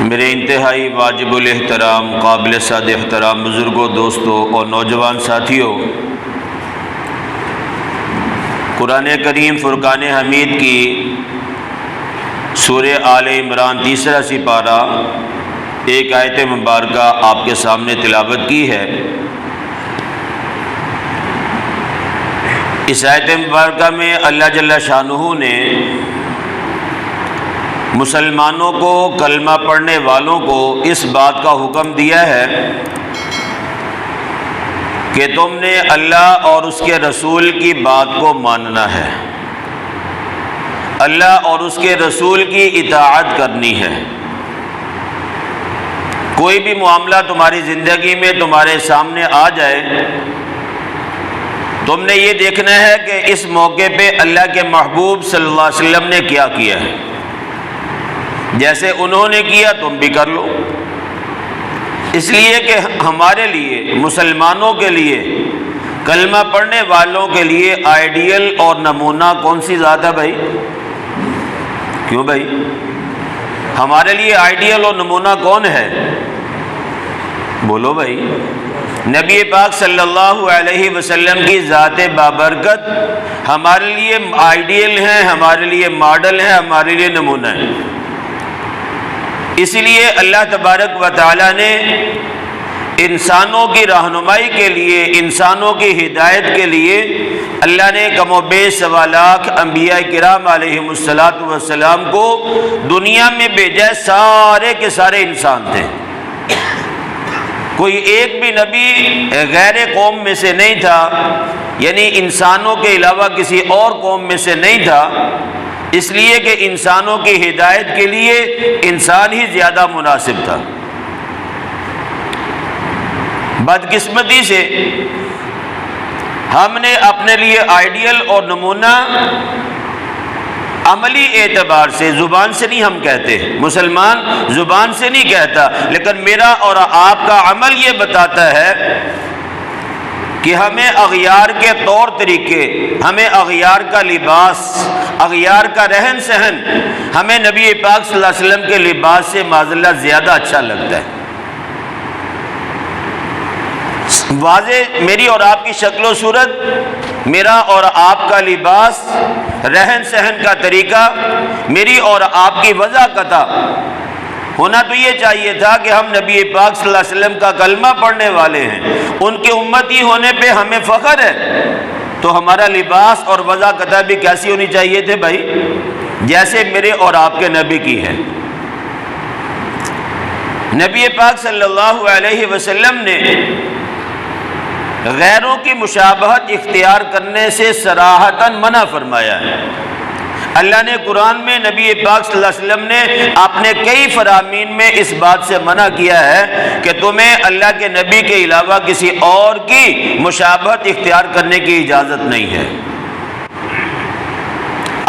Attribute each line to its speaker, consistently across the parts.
Speaker 1: میرے انتہائی واجب الاحترام قابل صد احترام بزرگوں، دوستوں اور نوجوان ساتھیوں، قرآن کریم فرقان حمید کی سورہ آل عمران تیسرا سپارہ ایک آیت مبارکہ آپ کے سامنے تلاوت کی ہے۔ اس آیت مبارکہ میں اللہ جل شانہ نے مسلمانوں کو، کلمہ پڑھنے والوں کو اس بات کا حکم دیا ہے کہ تم نے اللہ اور اس کے رسول کی بات کو ماننا ہے، اللہ اور اس کے رسول کی اطاعت کرنی ہے۔ کوئی بھی معاملہ تمہاری زندگی میں تمہارے سامنے آ جائے، تم نے یہ دیکھنا ہے کہ اس موقع پہ اللہ کے محبوب صلی اللہ علیہ وسلم نے کیا کیا ہے، جیسے انہوں نے کیا تم بھی کر لو۔ اس لیے کہ ہمارے لیے، مسلمانوں کے لیے، کلمہ پڑھنے والوں کے لیے آئیڈیل اور نمونہ کون سی ذات ہے بھائی؟ کیوں بھائی؟ ہمارے لیے آئیڈیل اور نمونہ کون ہے؟ بولو بھائی۔ نبی پاک صلی اللہ علیہ وسلم کی ذات بابرکت ہمارے لیے آئیڈیل ہیں، ہمارے لیے ماڈل ہیں، ہمارے لیے نمونہ ہے۔ اسی لیے اللہ تبارک و تعالیٰ نے انسانوں کی رہنمائی کے لیے، انسانوں کی ہدایت کے لیے اللہ نے کم و بیش 1.25 لاکھ انبیاء کرام علیہم السلام کو دنیا میں بھیجا۔ سارے کے سارے انسان تھے، کوئی ایک بھی نبی غیر قوم میں سے نہیں تھا، یعنی انسانوں کے علاوہ کسی اور قوم میں سے نہیں تھا، اس لیے کہ انسانوں کی ہدایت کے لیے انسان ہی زیادہ مناسب تھا۔ بدقسمتی سے ہم نے اپنے لیے آئیڈیل اور نمونہ عملی اعتبار سے، زبان سے نہیں ہم کہتے، مسلمان زبان سے نہیں کہتا، لیکن میرا اور آپ کا عمل یہ بتاتا ہے کہ ہمیں اغیار کے طور طریقے، ہمیں اغیار کا لباس، اغیار کا رہن سہن ہمیں نبی پاک صلی اللہ علیہ وسلم کے لباس سے معذاللہ زیادہ اچھا لگتا ہے۔ واضح میری اور آپ کی شکل و صورت، میرا اور آپ کا لباس، رہن سہن کا طریقہ، میری اور آپ کی وضاحت ہونا تو یہ چاہیے تھا کہ ہم نبی پاک صلی اللہ علیہ وسلم کا کلمہ پڑھنے والے ہیں، ان کے امتی ہونے پہ ہمیں فخر ہے، تو ہمارا لباس اور وضاحت بھی کیسی ہونی چاہیے تھے بھائی؟ جیسے میرے اور آپ کے نبی کی ہے۔ نبی پاک صلی اللہ علیہ وسلم نے غیروں کی مشابہت اختیار کرنے سے صراحتاً منع فرمایا ہے۔ اللہ نے قرآن میں نبی پاک صلی اللہ علیہ وسلم نے اپنے کئی فرامین میں اس بات سے منع کیا ہے کہ تمہیں اللہ کے نبی کے علاوہ کسی اور کی مشابہت اختیار کرنے کی اجازت نہیں ہے۔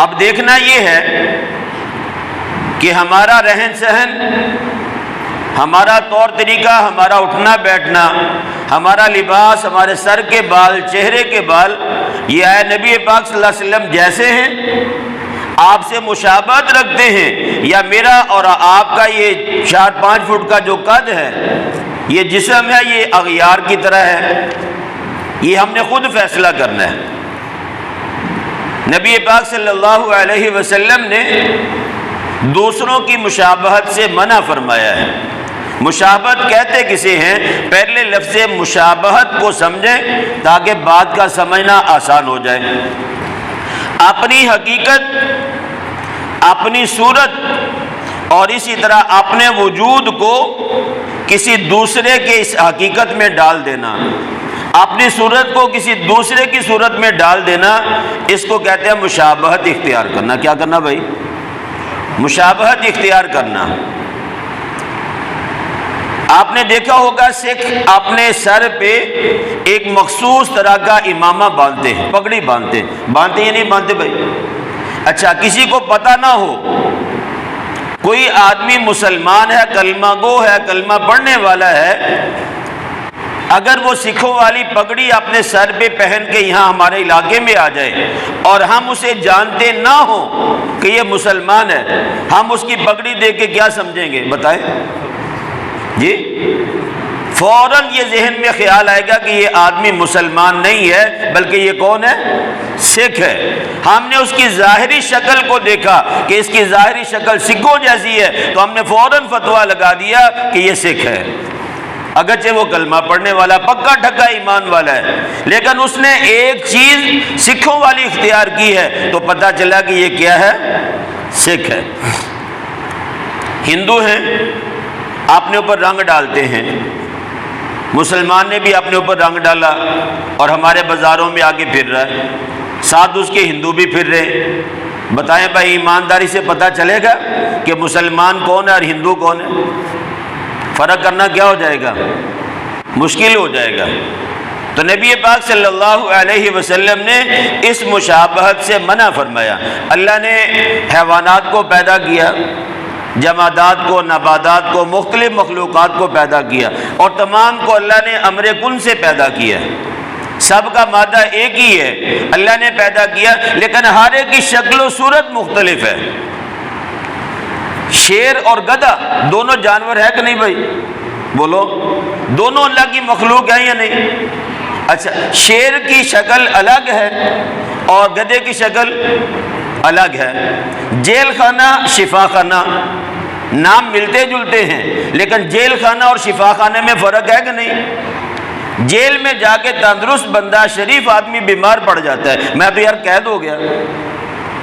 Speaker 1: اب دیکھنا یہ ہے کہ ہمارا رہن سہن، ہمارا طور طریقہ، ہمارا اٹھنا بیٹھنا، ہمارا لباس، ہمارے سر کے بال، چہرے کے بال، یہ ہے نبی پاک صلی اللہ علیہ وسلم جیسے ہیں، آپ سے مشابہت رکھتے ہیں، یا میرا اور آپ کا یہ 4-5 فٹ کا جو قد ہے، یہ جسم ہے، یہ اغیار کی طرح ہے؟ یہ ہم نے خود فیصلہ کرنا ہے۔ نبی پاک صلی اللہ علیہ وسلم نے دوسروں کی مشابہت سے منع فرمایا ہے۔ مشابہت کہتے کسے ہیں؟ پہلے لفظ مشابہت کو سمجھیں تاکہ بات کا سمجھنا آسان ہو جائے۔ اپنی حقیقت، اپنی صورت اور اسی طرح اپنے وجود کو کسی دوسرے کے اس حقیقت میں ڈال دینا، اپنی صورت کو کسی دوسرے کی صورت میں ڈال دینا، اس کو کہتے ہیں مشابہت اختیار کرنا۔ کیا کرنا بھائی؟ مشابہت اختیار کرنا۔ آپ نے دیکھا ہوگا سکھ اپنے سر پہ ایک مخصوص طرح کا امامہ باندھتے ہیں، پگڑی باندھتے ہیں، باندھتے یا نہیں باندھتے بھائی؟ اچھا، کسی کو پتہ نہ ہو، کوئی آدمی مسلمان ہے، کلمہ گو ہے، کلمہ پڑھنے والا ہے، اگر وہ سکھوں والی پگڑی اپنے سر پہ پہن کے یہاں ہمارے علاقے میں آ جائے اور ہم اسے جانتے نہ ہوں کہ یہ مسلمان ہے، ہم اس کی پگڑی دیکھ کے کیا سمجھیں گے بتائیں جی؟ فوراً یہ ذہن میں خیال آئے گا کہ یہ آدمی مسلمان نہیں ہے بلکہ یہ کون ہے؟ سکھ ہے۔ ہم نے اس کی ظاہری شکل کو دیکھا کہ اس کی ظاہری شکل سکھوں جیسی ہے تو ہم نے فوراً فتویٰ لگا دیا کہ یہ سکھ ہے، اگرچہ وہ کلمہ پڑھنے والا پکا ٹھکا ایمان والا ہے، لیکن اس نے ایک چیز سکھوں والی اختیار کی ہے تو پتہ چلا کہ یہ کیا ہے؟ سکھ ہے۔ ہندو ہیں، اپنے اوپر رنگ ڈالتے ہیں، مسلمان نے بھی اپنے اوپر رنگ ڈالا اور ہمارے بازاروں میں آگے پھر رہا ہے، ساتھ اس کے ہندو بھی پھر رہے۔ بتائیں بھائی ایمانداری سے پتہ چلے گا کہ مسلمان کون ہے اور ہندو کون ہے؟ فرق کرنا کیا ہو جائے گا؟ مشکل ہو جائے گا۔ تو نبی پاک صلی اللہ علیہ وسلم نے اس مشابہت سے منع فرمایا۔ اللہ نے حیوانات کو پیدا کیا، جمادات کو، نباتات کو، مختلف مخلوقات کو پیدا کیا اور تمام کو اللہ نے امر کن سے پیدا کیا، سب کا مادہ ایک ہی ہے، اللہ نے پیدا کیا، لیکن ہر ایک کی شکل و صورت مختلف ہے۔ شیر اور گدھا دونوں جانور ہے کہ نہیں بھائی؟ بولو، دونوں اللہ کی مخلوق ہیں یا نہیں؟ اچھا، شیر کی شکل الگ ہے اور گدھے کی شکل الگ ہے۔ جیل خانہ، شفا خانہ، نام ملتے جلتے ہیں لیکن جیل خانہ اور شفا خانے میں فرق ہے کہ نہیں؟ جیل میں جا کے تندرست بندہ، شریف آدمی بیمار پڑ جاتا ہے، میں تو یار قید ہو گیا،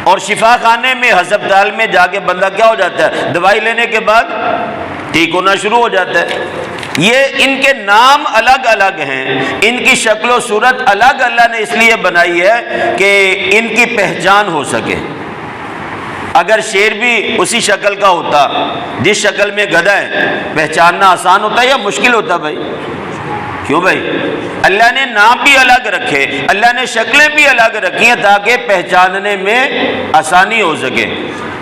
Speaker 1: اور شفا خانے میں، ہسپتال میں جا کے بندہ کیا ہو جاتا ہے؟ دوائی لینے کے بعد ٹھیک ہونا شروع ہو جاتا ہے۔ یہ ان کے نام الگ الگ ہیں، ان کی شکل و صورت الگ اللہ نے اس لیے بنائی ہے کہ ان کی پہچان ہو سکے۔ اگر شیر بھی اسی شکل کا ہوتا جس شکل میں گدھا ہے، پہچاننا آسان ہوتا ہے یا مشکل ہوتا بھائی؟ کیوں بھائی؟ اللہ نے نام بھی الگ رکھے، اللہ نے شکلیں بھی الگ رکھی ہیں تاکہ پہچاننے میں آسانی ہو سکے۔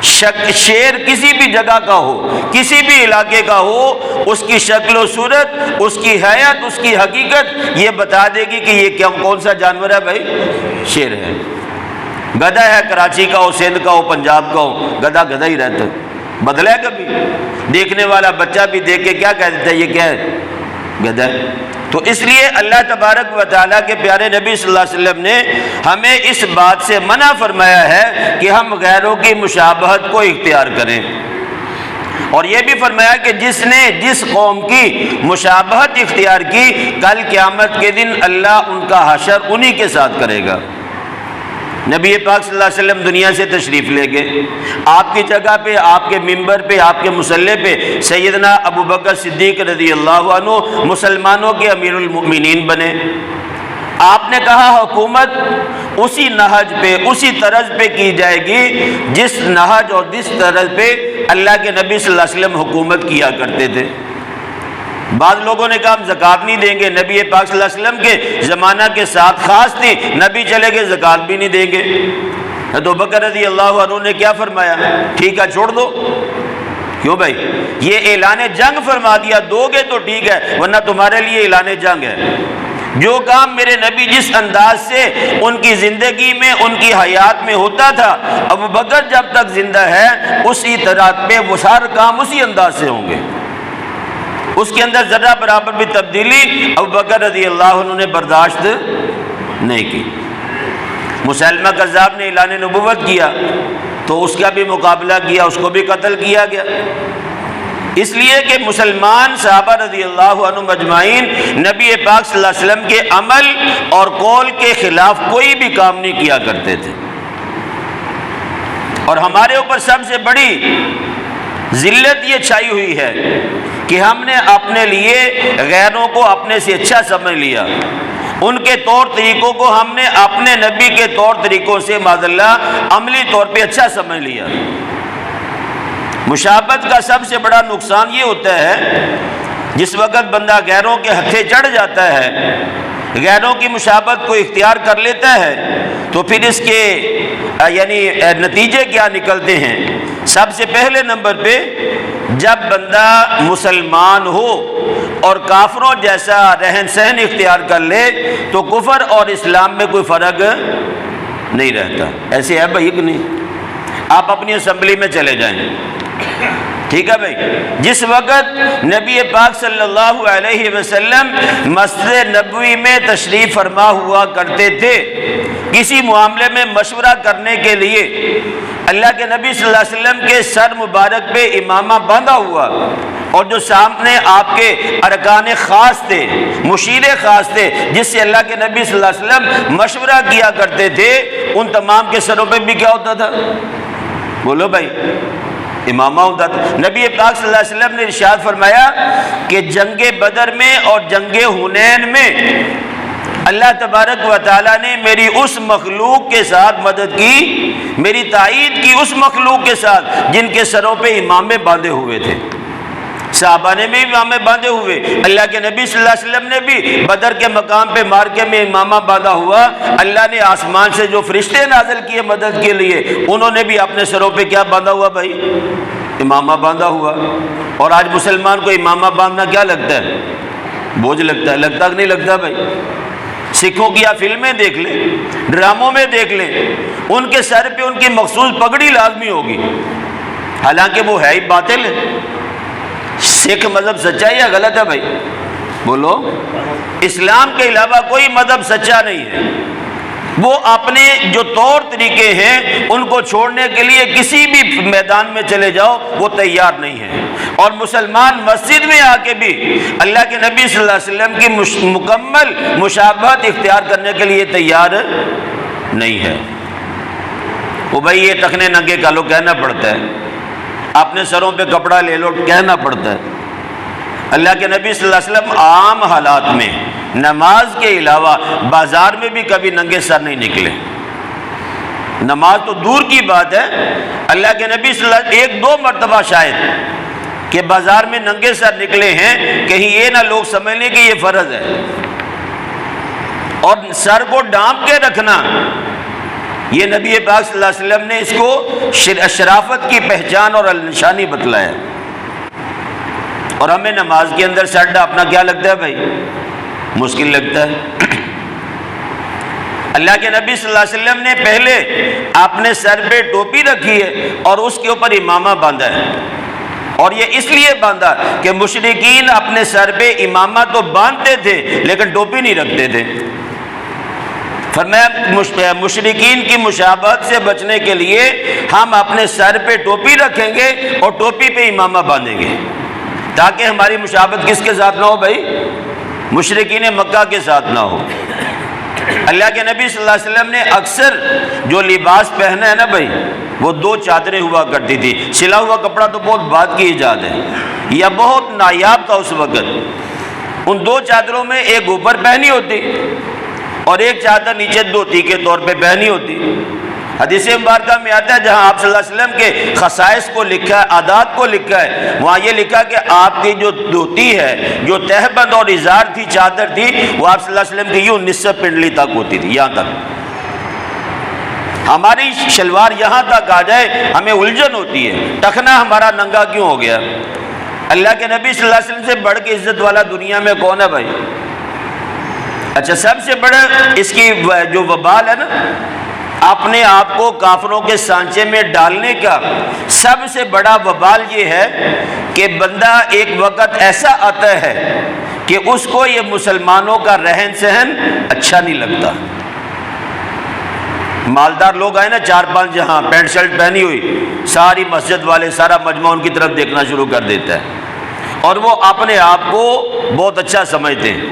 Speaker 1: شیر کسی بھی جگہ کا ہو، کسی بھی علاقے کا ہو، اس کی شکل و صورت، اس کی حیات، اس کی حقیقت یہ بتا دے گی کہ یہ کون سا جانور ہے بھائی؟ شیر ہے۔ گدھا ہے، کراچی کا ہو، سندھ کا ہو، پنجاب کا ہو، گدھا گدھا ہی رہتا ہے، بدلا ہے کبھی؟ دیکھنے والا بچہ بھی دیکھ کے کیا کہہ دیتا ہے؟ یہ کیا ہے؟ گدھا ہے۔ تو اس لیے اللہ تبارک و تعالیٰ کے پیارے نبی صلی اللہ علیہ وسلم نے ہمیں اس بات سے منع فرمایا ہے کہ ہم غیروں کی مشابہت کو اختیار کریں، اور یہ بھی فرمایا کہ جس نے جس قوم کی مشابہت اختیار کی، کل قیامت کے دن اللہ ان کا حشر انہی کے ساتھ کرے گا۔ نبی پاک صلی اللہ علیہ وسلم دنیا سے تشریف لے گئے، آپ کی جگہ پہ، آپ کے ممبر پہ، آپ کے مصلی پہ سیدنا ابو بکر صدیق رضی اللہ عنہ مسلمانوں کے امیر المؤمنین بنے۔ آپ نے کہا حکومت اسی نہج پہ، اسی طرز پہ کی جائے گی جس نہج اور جس طرز پہ اللہ کے نبی صلی اللہ علیہ وسلم حکومت کیا کرتے تھے۔ بعض لوگوں نے کہا ہم زکوٰۃ نہیں دیں گے، نبی پاک صلی اللہ علیہ وسلم کے زمانہ کے ساتھ خاص تھی، نبی چلے گئے زکوٰۃ بھی نہیں دیں گے۔ تو بکر رضی اللہ عنہ نے کیا فرمایا؟ ٹھیک ہے چھوڑ دو۔ کیوں بھائی؟ یہ اعلان جنگ فرما دیا، دو گے تو ٹھیک ہے ورنہ تمہارے لیے اعلان جنگ ہے۔ جو کام میرے نبی جس انداز سے ان کی زندگی میں، ان کی حیات میں ہوتا تھا، ابو بکر جب تک زندہ ہے اسی طرح پہ وہ سارے کام اسی انداز سے ہوں گے، اس کے اندر ذرہ برابر بھی تبدیلی ابو بکر رضی اللہ عنہ نے برداشت نہیں کی۔ مسلمہ کذاب نے اعلان نبوت کیا تو اس کا بھی مقابلہ کیا، اس کو بھی قتل کیا گیا، اس لیے کہ مسلمان صحابہ رضی اللہ عنہ مجمعین نبی پاک صلی اللہ علیہ وسلم کے عمل اور قول کے خلاف کوئی بھی کام نہیں کیا کرتے تھے۔ اور ہمارے اوپر سب سے بڑی ذلت یہ چھائی ہوئی ہے کہ ہم نے اپنے لیے غیروں کو اپنے سے اچھا سمجھ لیا، ان کے طور طریقوں کو ہم نے اپنے نبی کے طور طریقوں سے معاذ اللہ عملی طور پہ اچھا سمجھ لیا۔ مشابہت کا سب سے بڑا نقصان یہ ہوتا ہے جس وقت بندہ غیروں کے ہتھے چڑھ جاتا ہے، غیروں کی مشابہت کو اختیار کر لیتا ہے، تو پھر اس کے یعنی نتیجے کیا نکلتے ہیں؟ سب سے پہلے نمبر پہ جب بندہ مسلمان ہو اور کافروں جیسا رہن سہن اختیار کر لے تو کفر اور اسلام میں کوئی فرق نہیں رہتا۔ ایسے ہے بھائی کہ نہیں؟ آپ اپنی اسمبلی میں چلے جائیں، ٹھیک ہے بھائی، جس وقت نبی پاک صلی اللہ علیہ وسلم مسجد نبوی میں تشریف فرما ہوا کرتے تھے، کسی معاملے میں مشورہ کرنے کے لیے اللہ کے نبی صلی اللہ علیہ وسلم کے سر مبارک پہ امامہ باندھا ہوا، اور جو سامنے آپ کے ارکان خاص تھے، مشیر خاص تھے، جس سے اللہ کے نبی صلی اللہ علیہ وسلم مشورہ کیا کرتے تھے، ان تمام کے سروں پہ بھی کیا ہوتا تھا؟ بولو بھائی، امامہ ہوتا تھا۔ نبی پاک صلی اللہ علیہ وسلم نے ارشاد فرمایا کہ جنگ بدر میں اور جنگ حنین میں اللہ تبارک و تعالیٰ نے میری اس مخلوق کے ساتھ مدد کی، میری تائید کی اس مخلوق کے ساتھ جن کے سروں پہ امامے باندھے ہوئے تھے۔ صحابہ نے بھی امامے باندھے ہوئے، اللہ کے نبی صلی اللہ علیہ وسلم نے بھی بدر کے مقام پہ مارکے میں امامہ باندھا ہوا۔ اللہ نے آسمان سے جو فرشتے نازل کیے مدد کے لیے، انہوں نے بھی اپنے سروں پہ کیا باندھا ہوا بھائی؟ امامہ باندھا ہوا۔ اور آج مسلمان کو امامہ باندھنا کیا لگتا ہے؟ بوجھ لگتا ہے، لگتا کہ نہیں لگتا بھائی؟ سکھوں کی آپ فلمیں دیکھ لیں، ڈراموں میں دیکھ لیں، ان کے سر پہ ان کی مخصوص پگڑی لازمی ہوگی، حالانکہ وہ ہے ہی باطل ہے۔ سکھ مذہب سچا ہے یا غلط ہے بھائی؟ بولو، اسلام کے علاوہ کوئی مذہب سچا نہیں ہے۔ وہ اپنے جو طور طریقے ہیں ان کو چھوڑنے کے لیے کسی بھی میدان میں چلے جاؤ وہ تیار نہیں ہے، اور مسلمان مسجد میں آ کے بھی اللہ کے نبی صلی اللہ علیہ وسلم کی مکمل مشابہت اختیار کرنے کے لیے تیار نہیں ہے۔ وہ بھائی یہ ٹخنے ننگے کا لو کہنا پڑتا ہے، اپنے سروں پہ کپڑا لے لو کہنا پڑتا ہے۔ اللہ کے نبی صلی اللہ علیہ وسلم عام حالات میں نماز کے علاوہ بازار میں بھی کبھی ننگے سر نہیں نکلے۔ نماز تو دور کی بات ہے، اللہ کے نبی صلی اللہ علیہ وسلم ایک دو مرتبہ شاید کہ بازار میں ننگے سر نکلے ہیں، کہیں یہ نہ لوگ سمجھ لیں کہ یہ فرض ہے۔ اور سر کو ڈانپ کے رکھنا، یہ نبی پاک صلی اللہ علیہ وسلم نے اس کو شرافت کی پہچان اور نشانی بتلایا۔ اور ہمیں نماز کے اندر سر ڈانپنا کیا لگتا ہے بھائی؟ مشکل لگتا ہے۔ اللہ کے نبی صلی اللہ علیہ وسلم نے پہلے اپنے سر پہ ٹوپی رکھی ہے اور اس کے اوپر امامہ باندھا ہے، اور یہ اس لیے باندھا کہ مشرکین اپنے سر پہ امامہ تو باندھتے تھے لیکن ٹوپی نہیں رکھتے تھے۔ فرمایا مشرکین کی مشابہت سے بچنے کے لیے ہم اپنے سر پہ ٹوپی رکھیں گے اور ٹوپی پہ امامہ باندھیں گے، تاکہ ہماری مشابہت کس کے ساتھ نہ ہو بھائی؟ مشرکین مکہ کے ساتھ نہ ہو۔ اللہ کے نبی صلی اللہ علیہ وسلم نے اکثر جو لباس پہنا ہے نا بھائی، وہ دو چادریں ہوا کرتی تھی۔ سلا ہوا کپڑا تو بہت بعد کی ایجاد ہے، یا بہت نایاب تھا اس وقت۔ ان دو چادروں میں ایک اوپر پہنی ہوتی اور ایک چادر نیچے دھوتی کے طور پہ پہنی ہوتی۔ حدیث مبارکہ میں آتا ہے جہاں آپ صلی اللہ علیہ وسلم کے خصائص کو لکھا ہے، عادات کو لکھا ہے، وہاں یہ لکھا کہ آپ کی جو دھوتی ہے، جو تہبند اور ازار تھی، چادر تھی، وہ آپ صلی اللہ علیہ وسلم کی یوں نصف پنڈلی تک ہوتی تھی، یہاں تک۔ ہماری شلوار یہاں تک آ جائے ہمیں الجھن ہوتی ہے، ٹخنا ہمارا ننگا کیوں ہو گیا؟ اللہ کے نبی صلی اللہ علیہ وسلم سے بڑھ کے عزت والا دنیا میں کون ہے بھائی؟ اچھا، سب سے بڑا اس کی جو وبال ہے نا، اپنے آپ کو کافروں کے سانچے میں ڈالنے کا سب سے بڑا وبال یہ ہے کہ بندہ ایک وقت ایسا آتا ہے کہ اس کو یہ مسلمانوں کا رہن سہن اچھا نہیں لگتا۔ مالدار لوگ آئے نا، چار پانچ جہاں پینٹ شرٹ پہنی ہوئی، ساری مسجد والے، سارا مجمع ان کی طرف دیکھنا شروع کر دیتا ہے، اور وہ اپنے آپ کو بہت اچھا سمجھتے ہیں،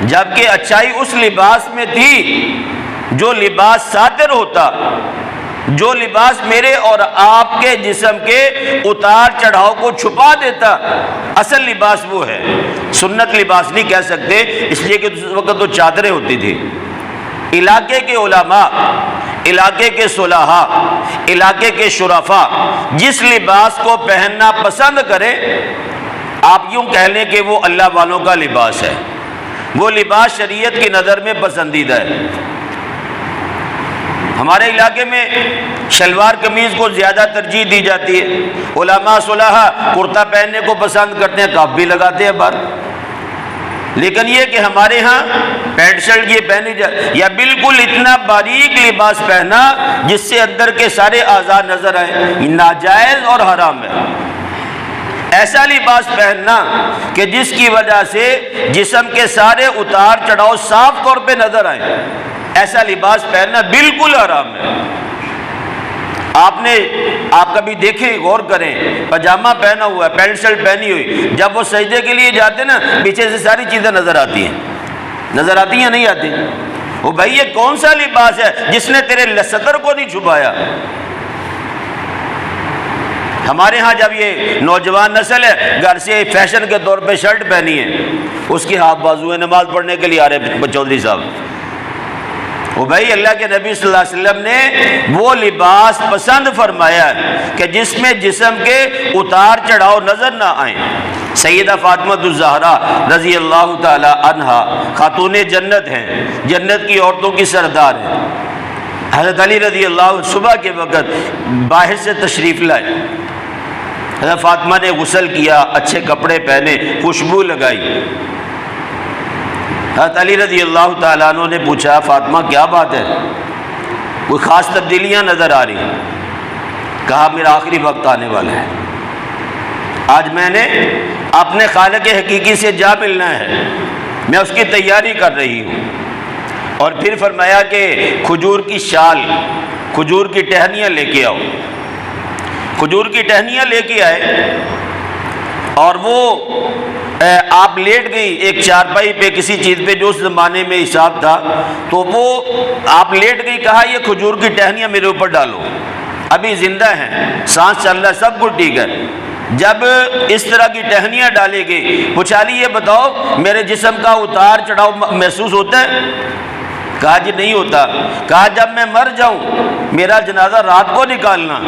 Speaker 1: جبکہ اچھائی اس لباس میں تھی جو لباس ساتر ہوتا، جو لباس میرے اور آپ کے جسم کے اتار چڑھاؤ کو چھپا دیتا۔ اصل لباس وہ ہے، سنت لباس نہیں کہہ سکتے، اس لیے کہ اس وقت تو چادریں ہوتی تھی۔ علاقے کے علماء، علاقے کے صلحاء، علاقے کے شرفاء جس لباس کو پہننا پسند کریں، آپ یوں کہہ لیں کہ وہ اللہ والوں کا لباس ہے، وہ لباس شریعت کی نظر میں پسندیدہ ہے۔ ہمارے علاقے میں شلوار قمیض کو زیادہ ترجیح دی جاتی ہے، علماء صلحاء کرتا پہننے کو پسند کرتے ہیں، کاف بھی لگاتے ہیں باہر، لیکن یہ کہ ہمارے ہاں پینٹ شرٹ یہ پہنی جائے، یا بالکل اتنا باریک لباس پہنا جس سے اندر کے سارے اعضاء نظر آئیں، یہ ناجائز اور حرام ہے۔ ایسا لباس پہننا کہ جس کی وجہ سے جسم کے سارے اتار چڑھاؤ صاف طور پہ نظر آئیں، ایسا لباس پہننا بالکل حرام ہے۔ آپ کبھی دیکھیں، غور کریں، پاجامہ پہنا ہوا ہے، پینٹ شرٹ پہنی ہوئی، جب وہ سجدے کے لیے جاتے نا پیچھے سے ساری چیزیں نظر آتی ہیں نہیں آتی؟ وہ بھائی یہ کون سا لباس ہے جس نے تیرے صدر کو نہیں چھپایا؟ ہمارے ہاں جب یہ نوجوان نسل ہے گھر سے فیشن کے طور پہ شرٹ پہنی ہے، اس کی ہاتھ بازو ہے، نماز پڑھنے کے لیے آ رہے چودھری صاحب، وہ بھائی اللہ کے نبی صلی اللہ علیہ وسلم نے وہ لباس پسند فرمایا ہے کہ جس میں جسم کے اتار چڑھاؤ نظر نہ آئیں۔ سیدہ فاطمہ الزہرا رضی اللہ تعالی عنہا خاتون جنت ہیں، جنت کی عورتوں کی سردار ہیں۔ حضرت علی رضی اللہ عنہ صبح کے وقت باہر سے تشریف لائے، حضرت فاطمہ نے غسل کیا، اچھے کپڑے پہنے، خوشبو لگائی۔ حضرت علی رضی اللہ تعالیٰ عنہ نے پوچھا فاطمہ کیا بات ہے، کوئی خاص تبدیلیاں نظر آ رہی ہیں؟ کہا میرا آخری وقت آنے والا ہے، آج میں نے اپنے خالق حقیقی سے جا ملنا ہے، میں اس کی تیاری کر رہی ہوں۔ اور پھر فرمایا کہ کھجور کی شال، کھجور کی ٹہنیاں لے کے آؤ۔ کھجور کی ٹہنیاں لے کے آئے اور وہ آپ لیٹ گئی ایک چارپائی پہ کسی چیز پہ جو اس زمانے میں حساب تھا، تو وہ آپ لیٹ گئی، کہا یہ کھجور کی ٹہنیاں میرے اوپر ڈالو، ابھی زندہ ہیں، سانس چل رہا ہے، سب کچھ ٹھیک ہے۔ جب اس طرح کی ٹہنیاں ڈالے گئی، پوچھا لی یہ بتاؤ میرے جسم کا اتار چڑھاؤ محسوس ہوتا ہے؟ کہا جی نہیں ہوتا۔ کہا جب میں مر جاؤں میرا جنازہ رات کو نکالنا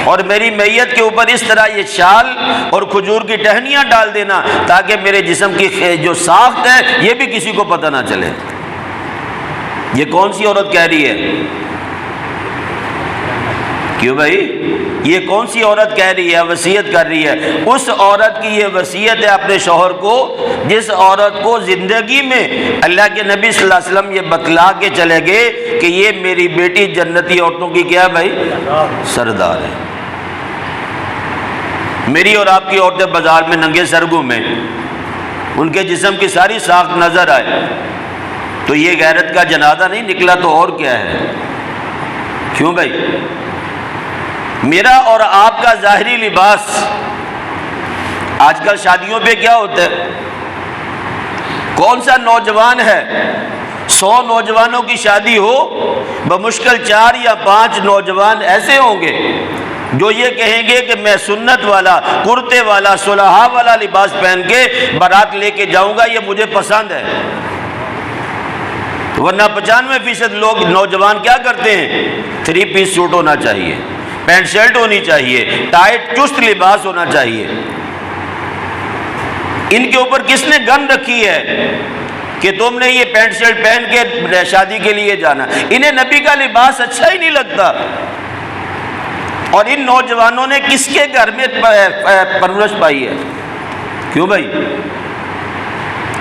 Speaker 1: اور میری میت کے اوپر اس طرح یہ شال اور کھجور کی ٹہنیاں ڈال دینا تاکہ میرے جسم کی جو ساخت ہے یہ بھی کسی کو پتہ نہ چلے۔ یہ کون سی عورت کہہ رہی ہے؟ کیوں بھائی یہ کون سی عورت کہہ رہی ہے، وصیت کر رہی ہے؟ اس عورت کی یہ وصیت ہے اپنے شوہر کو جس عورت کو زندگی میں اللہ کے نبی صلی اللہ علیہ وسلم یہ بتلا کے چلے گئے کہ یہ میری بیٹی جنتی عورتوں کی کیا ہے بھائی؟ سردار ہے۔ میری اور آپ کی عورتیں بازار میں ننگے سر گھومیں، ان کے جسم کی ساری ساخت نظر آئے تو یہ غیرت کا جنازہ نہیں نکلا تو اور کیا ہے؟ کیوں بھائی؟ میرا اور آپ کا ظاہری لباس، آج کل شادیوں پہ کیا ہوتا ہے؟ کون سا نوجوان ہے 100 نوجوانوں کی شادی ہو بمشکل 4 یا 5 نوجوان ایسے ہوں گے جو یہ کہیں گے کہ میں سنت والا کرتے والا صلحاء والا لباس پہن کے بارات لے کے جاؤں گا، یہ مجھے پسند ہے۔ ورنہ 95% لوگ نوجوان کیا کرتے ہیں؟ 3 پیس سوٹ ہونا چاہیے، پینٹ شرٹ ہونی چاہیے، ٹائٹ چست لباس ہونا چاہیے۔ ان کے اوپر کس نے گن رکھی ہے کہ تم نے یہ پینٹ شرٹ پہن کے شادی کے لیے جانا؟ انہیں نبی کا لباس اچھا ہی نہیں لگتا۔ اور ان نوجوانوں نے کس کے گھر میں پرورش پائی ہے؟ کیوں بھائی؟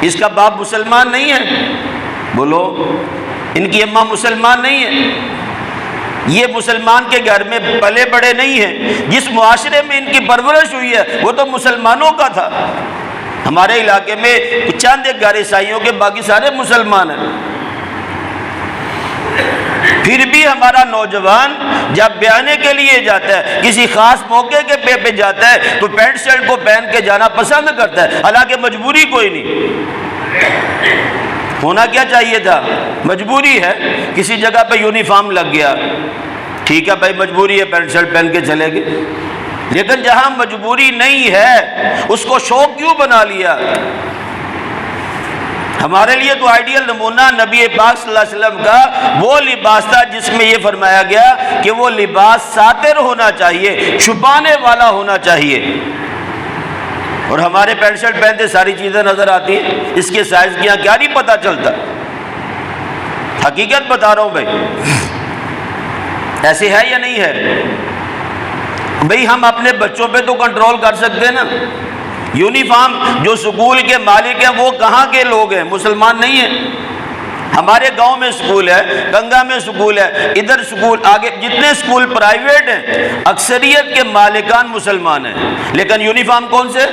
Speaker 1: اس کا باپ مسلمان نہیں ہے؟ بولو، ان کی اماں مسلمان نہیں ہے؟ یہ مسلمان کے گھر میں پلے بڑے نہیں ہیں، جس معاشرے میں ان کی پرورش ہوئی ہے وہ تو مسلمانوں کا تھا۔ ہمارے علاقے میں چند ایک گھر عیسائیوں کے، باقی سارے مسلمان ہیں۔ پھر بھی ہمارا نوجوان جب بیانے کے لیے جاتا ہے، کسی خاص موقع کے پہ جاتا ہے تو پینٹ شرٹ کو پہن کے جانا پسند کرتا ہے، حالانکہ مجبوری کوئی نہیں۔ ہونا کیا چاہیے تھا؟ مجبوری ہے، کسی جگہ پہ یونیفارم لگ گیا، ٹھیک ہے بھائی مجبوری ہے، پینٹ شرٹ پہن کے چلے گئے۔ لیکن جہاں مجبوری نہیں ہے اس کو شوق کیوں بنا لیا؟ ہمارے لیے تو آئیڈیل نمونہ نبی پاک صلی اللہ علیہ وسلم کا وہ لباس تھا جس میں یہ فرمایا گیا کہ وہ لباس ساتر ہونا چاہیے، چھپانے والا ہونا چاہیے۔ اور ہمارے پینٹ شرٹ پہنتے ساری چیزیں نظر آتی ہیں، اس کے سائز کی یہاں کیا نہیں پتہ چلتا۔ حقیقت بتا رہا ہوں بھائی، ایسے ہے یا نہیں ہے؟ بھئی ہم اپنے بچوں پہ تو کنٹرول کر سکتے ہیں نا. یونیفارم جو سکول کے مالک ہیں وہ کہاں کے لوگ ہیں؟ مسلمان نہیں ہیں. ہمارے گاؤں میں سکول ہے، گنگا میں سکول ہے، ادھر سکول، آگے جتنے سکول پرائیویٹ ہیں اکثریت کے مالکان مسلمان ہیں، لیکن یونیفارم کون سے؟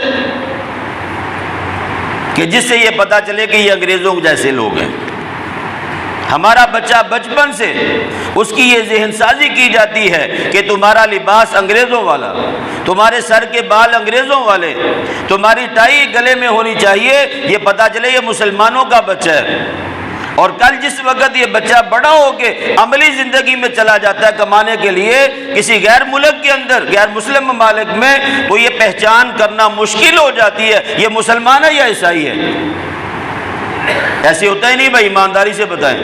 Speaker 1: کہ جس سے یہ پتہ چلے کہ یہ انگریزوں جیسے لوگ ہیں. ہمارا بچہ بچپن سے اس کی یہ ذہن سازی کی جاتی ہے کہ تمہارا لباس انگریزوں والا، تمہارے سر کے بال انگریزوں والے، تمہاری ٹائی گلے میں ہونی چاہیے، یہ پتہ چلے یہ مسلمانوں کا بچہ ہے. اور کل جس وقت یہ بچہ بڑا ہو کے عملی زندگی میں چلا جاتا ہے کمانے کے لیے کسی غیر ملک کے اندر، غیر مسلم ممالک میں، تو یہ پہچان کرنا مشکل ہو جاتی ہے یہ مسلمان ہے یا عیسائی ہے. ایسے ہوتا ہی نہیں بھائی، ایمانداری سے بتائیں.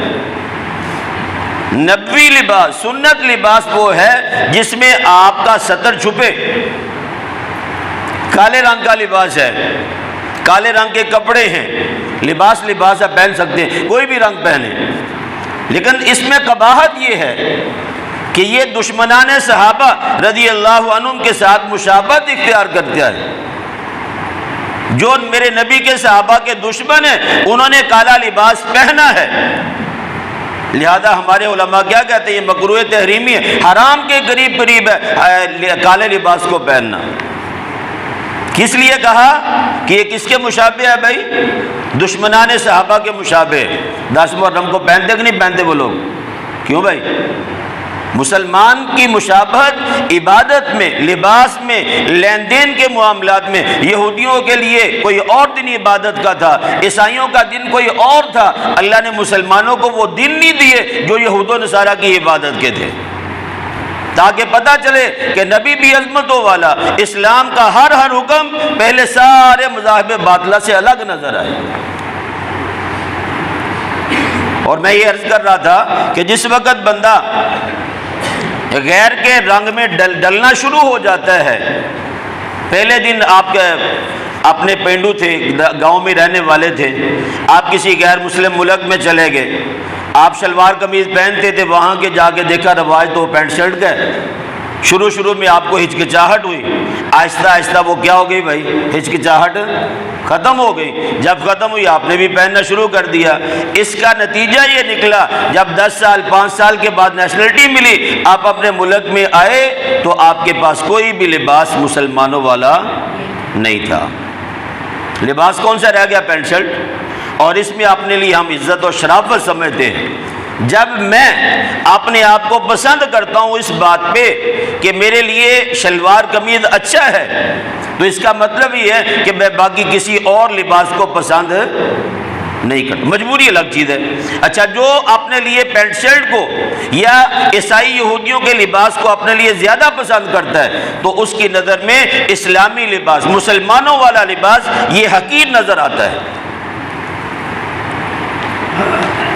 Speaker 1: نبوی لباس، سنت لباس وہ ہے جس میں آپ کا سطر چھپے. کالے رنگ کا لباس ہے، کالے رنگ کے کپڑے ہیں، لباس ہے، پہن سکتے ہیں، کوئی بھی رنگ پہنے. لیکن اس میں قباحت یہ ہے کہ یہ دشمنان صحابہ رضی اللہ عنہم کے ساتھ مشابہت اختیار کرتا ہے. جو میرے نبی کے صحابہ کے دشمن ہیں انہوں نے کالا لباس پہنا ہے، لہذا ہمارے علماء کیا کہتے ہیں؟ یہ مکروہ تحریمی ہے، حرام کے قریب ہے کالے لباس کو پہننا. کس لیے کہا کہ یہ کس کے مشابہ ہے بھائی؟ دشمنان صحابہ کے مشابہ. 10 محرم کو پہنتے کہ نہیں پہنتے وہ لوگ؟ کیوں بھائی؟ مسلمان کی مشابہت عبادت میں، لباس میں، لین دین کے معاملات میں. یہودیوں کے لیے کوئی اور دن عبادت کا تھا، عیسائیوں کا دن کوئی اور تھا. اللہ نے مسلمانوں کو وہ دن نہیں دیے جو یہود و نصارہ کی عبادت کے تھے، تاکہ پتہ چلے کہ نبی بھی عظمتوں والا. اسلام کا ہر حکم پہلے سارے مذاہب باطلہ سے الگ نظر آئے. اور میں یہ عرض کر رہا تھا کہ جس وقت بندہ غیر کے رنگ میں ڈلنا شروع ہو جاتا ہے، پہلے دن آپ کے اپنے پینڈو تھے، گاؤں میں رہنے والے تھے، آپ کسی غیر مسلم ملک میں چلے گئے، آپ شلوار قمیض پہنتے تھے، وہاں کے جا کے دیکھا رواج تو پینٹ شرٹ کا ہے. شروع میں آپ کو ہچکچاہٹ ہوئی، آہستہ آہستہ وہ کیا ہو گئی بھائی؟ ہچکچاہٹ ختم ہو گئی. جب ختم ہوئی آپ نے بھی پہننا شروع کر دیا. اس کا نتیجہ یہ نکلا جب 10 سال 5 سال کے بعد نیشنلٹی ملی، آپ اپنے ملک میں آئے تو آپ کے پاس کوئی بھی لباس مسلمانوں والا نہیں تھا. لباس کون سا رہ گیا؟ Pant shirt. اور اس میں اپنے لیے ہم عزت اور شرافت سمجھتے ہیں. جب میں اپنے آپ کو پسند کرتا ہوں اس بات پہ کہ میرے لیے شلوار قمیض اچھا ہے، تو اس کا مطلب یہ ہے کہ میں باقی کسی اور لباس کو پسند نہیں کرتا. مجبوری الگ چیز ہے. اچھا، جو اپنے لیے پینٹ شرٹ کو یا عیسائی یہودیوں کے لباس کو اپنے لیے زیادہ پسند کرتا ہے تو اس کی نظر میں اسلامی لباس، مسلمانوں والا لباس یہ حقیر نظر آتا ہے.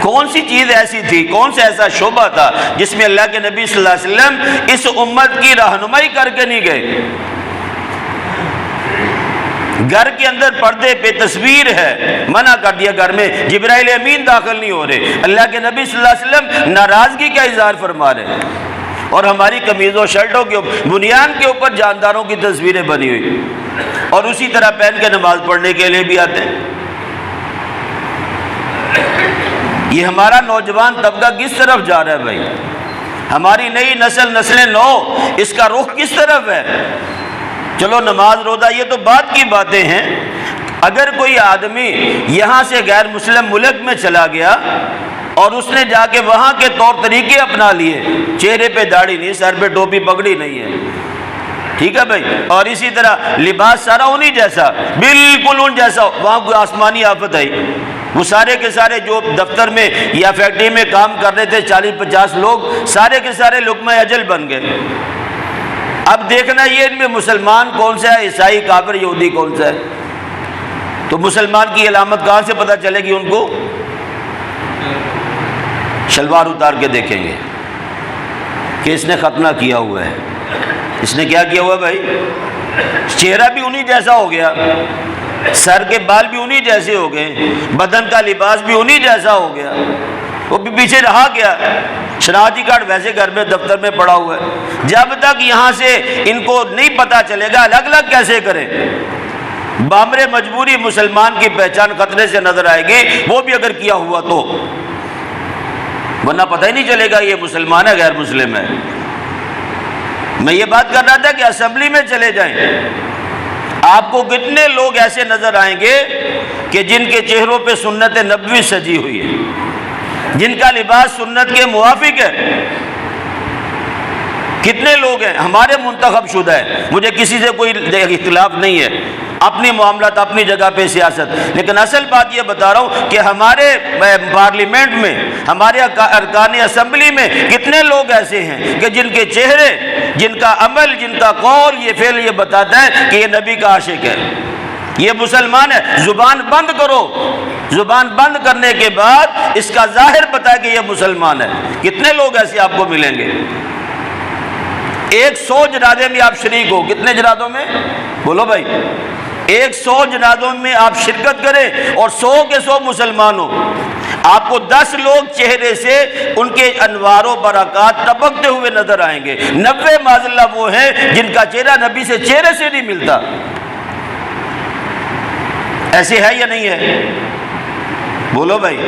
Speaker 1: کون سی چیز ایسی تھی، کون سا ایسا شعبہ تھا جس میں اللہ کے نبی صلی اللہ علیہ وسلم اس امت کی رہنمائی کر کے نہیں گئے؟ گھر کے اندر پردے پہ تصویر ہے، منع کر دیا. گھر میں جبرائیل امین داخل نہیں ہو رہے. اللہ کے نبی صلی اللہ علیہ وسلم ناراضگی کا اظہار فرما رہے ہیں، اور ہماری قمیضوں شرٹوں کے بنیاد کے اوپر جانداروں کی تصویریں بنی ہوئی، اور اسی طرح پہن کے نماز پڑھنے کے لیے بھی آتے ہیں. یہ ہمارا نوجوان طبقہ کس طرف جا رہا ہے بھائی؟ ہماری نئی نسل نو، اس کا رخ کس طرف ہے؟ چلو نماز روزہ یہ تو بات کی باتیں ہیں. اگر کوئی آدمی یہاں سے غیر مسلم ملک میں چلا گیا اور اس نے جا کے وہاں کے طور طریقے اپنا لیے، چہرے پہ داڑھی نہیں، سر پہ ٹوپی پگڑی نہیں ہے، ٹھیک ہے بھائی، اور اسی طرح لباس سارا انہی جیسا، بالکل ان جیسا، وہاں کوئی آسمانی آفت آئی. وہ سارے کے سارے جو دفتر میں یا فیکٹری میں کام کر رہے تھے 40-50 لوگ، سارے کے سارے لقمہ اجل بن گئے. اب دیکھنا یہ ان میں مسلمان کون سا ہے، عیسائی، کافر، یہودی کون سا ہے. تو مسلمان کی علامت کہاں سے پتہ چلے گی؟ ان کو شلوار اتار کے دیکھیں گے کہ اس نے ختنہ کیا ہوا ہے. اس نے کیا کیا ہوا بھائی؟ چہرہ بھی انہی جیسا ہو گیا، سر کے بال بھی انہی جیسے ہو گئے، بدن کا لباس بھی انہی جیسا ہو گیا، وہ بھی پیچھے رہا گیا. شناختی کارڈ ویسے گھر میں دفتر میں پڑا ہوا ہے، جب تک یہاں سے ان کو نہیں پتہ چلے گا الگ الگ کیسے کریں، بامر مجبوری مسلمان کی پہچان خطرے سے نظر آئے گی، وہ بھی اگر کیا ہوا تو، ورنہ پتہ ہی نہیں چلے گا یہ مسلمان ہے غیر مسلم ہے۔ میں یہ بات کر رہا تھا کہ اسمبلی میں چلے جائیں، آپ کو کتنے لوگ ایسے نظر آئیں گے کہ جن کے چہروں پہ سنت نبوی سجی ہوئی ہے، جن کا لباس سنت کے موافق ہے۔ کتنے لوگ ہیں ہمارے منتخب شدہ ہیں، مجھے کسی سے کوئی اختلاف نہیں ہے، اپنی معاملات اپنی جگہ پہ سیاست، لیکن اصل بات یہ بتا رہا ہوں کہ ہمارے پارلیمنٹ میں، ہمارے ارکان اسمبلی میں کتنے لوگ ایسے ہیں کہ جن کے چہرے، جن کا عمل، جن کا قول، یہ فعل یہ بتاتا ہے کہ یہ نبی کا عاشق ہے، یہ مسلمان ہے۔ زبان بند کرو، زبان بند کرنے کے بعد اس کا ظاہر بتائے کہ یہ مسلمان ہے۔ کتنے لوگ ایسے آپ کو ملیں گے؟ 100 جنازے میں آپ شریک ہو، کتنے جنازوں میں؟ بولو بھائی، 100 جنازوں میں آپ شرکت کریں اور 100 کے 100 مسلمان ہو، آپ کو 10 لوگ چہرے سے ان کے انوار و برکات ٹپکتے ہوئے نظر آئیں گے، 90 معاذ اللہ وہ ہیں جن کا چہرہ نبی سے چہرے سے نہیں ملتا۔ ایسے ہے یا نہیں ہے؟ بولو بھائی،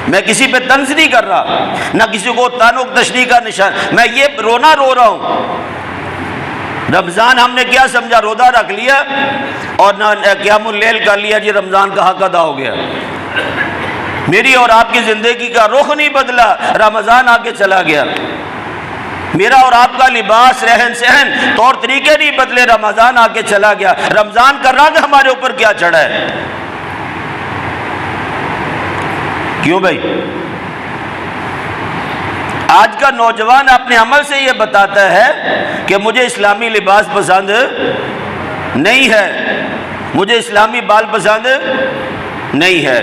Speaker 1: میں کسی پہ طنز نہیں کر رہا، نہ کسی کو تانو تشریح کا نشان، میں یہ رونا رو رہا ہوں۔ رمضان ہم نے کیا سمجھا؟ روزہ رکھ لیا اور نہ قیام اللیل کر لیا، جی رمضان کا حق ادا ہو گیا۔ میری اور آپ کی زندگی کا رخ نہیں بدلا، رمضان آ کے چلا گیا۔ میرا اور آپ کا لباس، رہن سہن، طور طریقے نہیں بدلے، رمضان آ کے چلا گیا۔ رمضان کا رنگ ہمارے اوپر کیا چڑھا ہے؟ کیوں بھائی؟ آج کا نوجوان اپنے عمل سے یہ بتاتا ہے کہ مجھے اسلامی لباس پسند نہیں ہے، مجھے اسلامی بال پسند نہیں ہے۔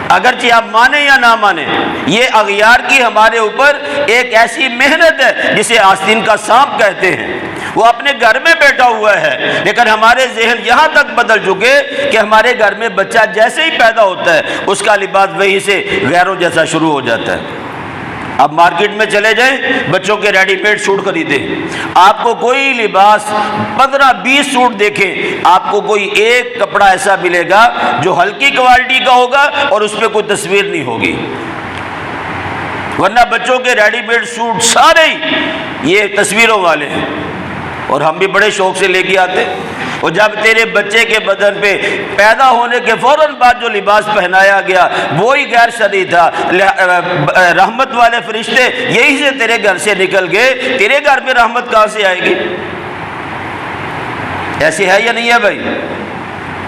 Speaker 1: اگرچہ آپ مانیں یا نہ مانیں، یہ اغیار کی ہمارے اوپر ایک ایسی محنت ہے جسے آستین کا سانپ کہتے ہیں۔ وہ اپنے گھر میں بیٹھا ہوا ہے، لیکن ہمارے ذہن یہاں تک بدل چکے کہ ہمارے گھر میں بچہ جیسے ہی پیدا ہوتا ہے اس کا لباس وہی سے غیروں جیسا شروع ہو جاتا ہے۔ اب مارکیٹ میں چلے جائیں، بچوں کے ریڈی میڈ سوٹ خریدیں، آپ کو کوئی لباس 15-20 سوٹ دیکھیں، آپ کو کوئی ایک کپڑا ایسا ملے گا جو ہلکی کوالٹی کا ہوگا اور اس پہ کوئی تصویر نہیں ہوگی، ورنہ بچوں کے ریڈی میڈ سوٹ سارے ہی یہ تصویروں والے ہیں، اور ہم بھی بڑے شوق سے لے کے آتے۔ اور جب تیرے بچے کے بدن پہ پیدا ہونے کے فوراً بعد جو لباس پہنایا گیا وہی غیر شرعی تھا، رحمت والے فرشتے یہی سے تیرے گھر سے نکل گئے، تیرے گھر پہ رحمت کہاں سے آئے گی؟ ایسے ہے یا نہیں ہے بھائی؟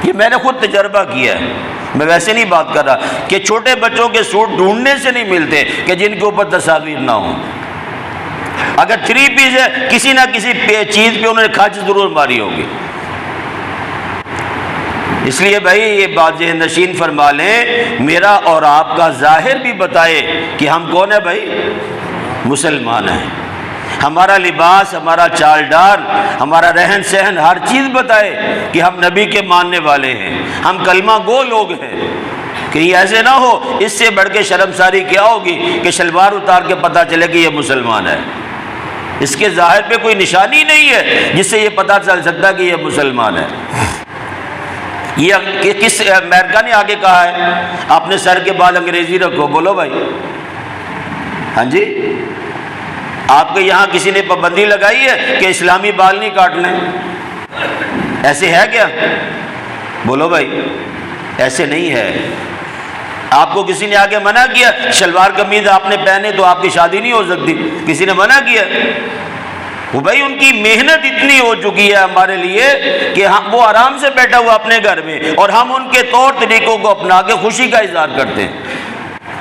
Speaker 1: یہ میں نے خود تجربہ کیا ہے، میں ویسے نہیں بات کر رہا کہ چھوٹے بچوں کے سوٹ ڈھونڈنے سے نہیں ملتے کہ جن کے اوپر تصاویر نہ ہوں۔ اگر 3 پیس ہے، کسی نہ کسی چیز پہ انہوں نے کھچ ضرور ماری ہوگی۔ اس لیے بھائی یہ بات ذہن نشین فرما لیں، میرا اور آپ کا ظاہر بھی بتائے کہ ہم کون ہیں بھائی؟ مسلمان ہیں۔ ہمارا لباس، ہمارا چال ڈال، ہمارا رہن سہن، ہر چیز بتائے کہ ہم نبی کے ماننے والے ہیں، ہم کلمہ گو لوگ ہیں۔ کہ یہ ایسے نہ ہو، اس سے بڑھ کے شرمساری کیا ہوگی کہ شلوار اتار کے پتہ چلے کہ یہ مسلمان ہے، اس کے ظاہر پہ کوئی نشانی نہیں ہے جس سے یہ پتہ چل سکتا کہ یہ مسلمان ہے۔ یہ کس امریکہ نے آگے کہا ہے اپنے سر کے بال انگریزی رکھو؟ بولو بھائی، ہاں جی؟ آپ کے یہاں کسی نے پابندی لگائی ہے کہ اسلامی بال نہیں کاٹنے؟ ایسے ہے کیا؟ بولو بھائی، ایسے نہیں ہے۔ آپ کو کسی نے آگے منع کیا شلوار قمیض آپ نے پہنے تو آپ کی شادی نہیں ہو سکتی؟ کسی نے منع کیا؟ وہ بھائی ان کی محنت اتنی ہو چکی ہے ہمارے لیے کہ وہ آرام سے بیٹھا ہوا اپنے گھر میں، اور ہم ان کے طور طریقوں کو اپنا کے خوشی کا اظہار کرتے ہیں۔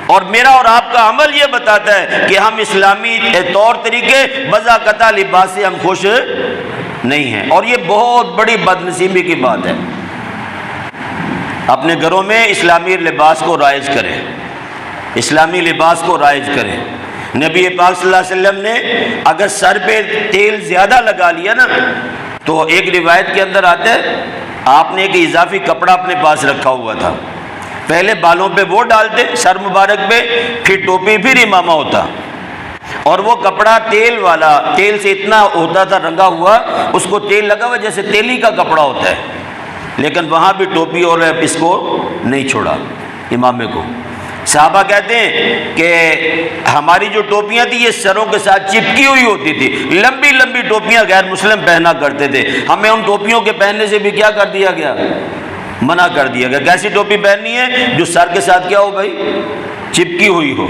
Speaker 1: اور میرا اور آپ کا عمل یہ بتاتا ہے کہ ہم اسلامی طور طریقے بذات لباس سے ہم خوش نہیں ہیں، اور یہ بہت بڑی بد نصیبی کی بات ہے۔ اپنے گھروں میں اسلامی لباس کو رائج کریں، اسلامی لباس کو رائج کریں۔ نبی پاک صلی اللہ علیہ وسلم نے اگر سر پہ تیل زیادہ لگا لیا نا تو ایک روایت کے اندر آتا ہے آپ نے ایک اضافی کپڑا اپنے پاس رکھا ہوا تھا، پہلے بالوں پہ وہ ڈالتے سر مبارک پہ، پھر ٹوپی، پھر امامہ ہوتا، اور وہ کپڑا تیل والا، تیل سے اتنا ہوتا تھا رنگا ہوا، اس کو تیل لگا ہوا جیسے تیلی کا کپڑا ہوتا ہے، لیکن وہاں بھی ٹوپی اور اس کو نہیں چھوڑا امامے کو۔ صحابہ کہتے ہیں کہ ہماری جو ٹوپیاں تھیں یہ سروں کے ساتھ چپکی ہوئی ہوتی تھی، لمبی لمبی ٹوپیاں غیر مسلم پہنا کرتے تھے، ہمیں ان ٹوپیوں کے پہننے سے بھی کیا کر دیا گیا؟ منع کر دیا گیا۔ کیسی ٹوپی پہننی ہے؟ جو سر کے ساتھ کیا ہو بھائی؟ چپکی ہوئی ہو،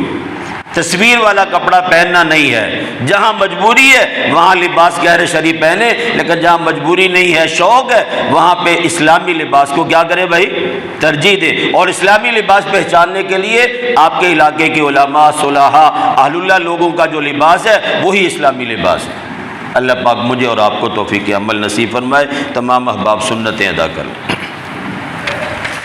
Speaker 1: تصویر والا کپڑا پہننا نہیں ہے۔ جہاں مجبوری ہے وہاں لباس غیر شرعی پہنے، لیکن جہاں مجبوری نہیں ہے، شوق ہے، وہاں پہ اسلامی لباس کو کیا کرے بھائی؟ ترجیح دے۔ اور اسلامی لباس پہچاننے کے لیے آپ کے علاقے کے علماء، صلحاء، اہل اللہ لوگوں کا جو لباس ہے وہی اسلامی لباس ہے۔ اللہ پاک مجھے اور آپ کو توفیق عمل نصیب فرمائے، تمام احباب سنتیں ادا کر لیں۔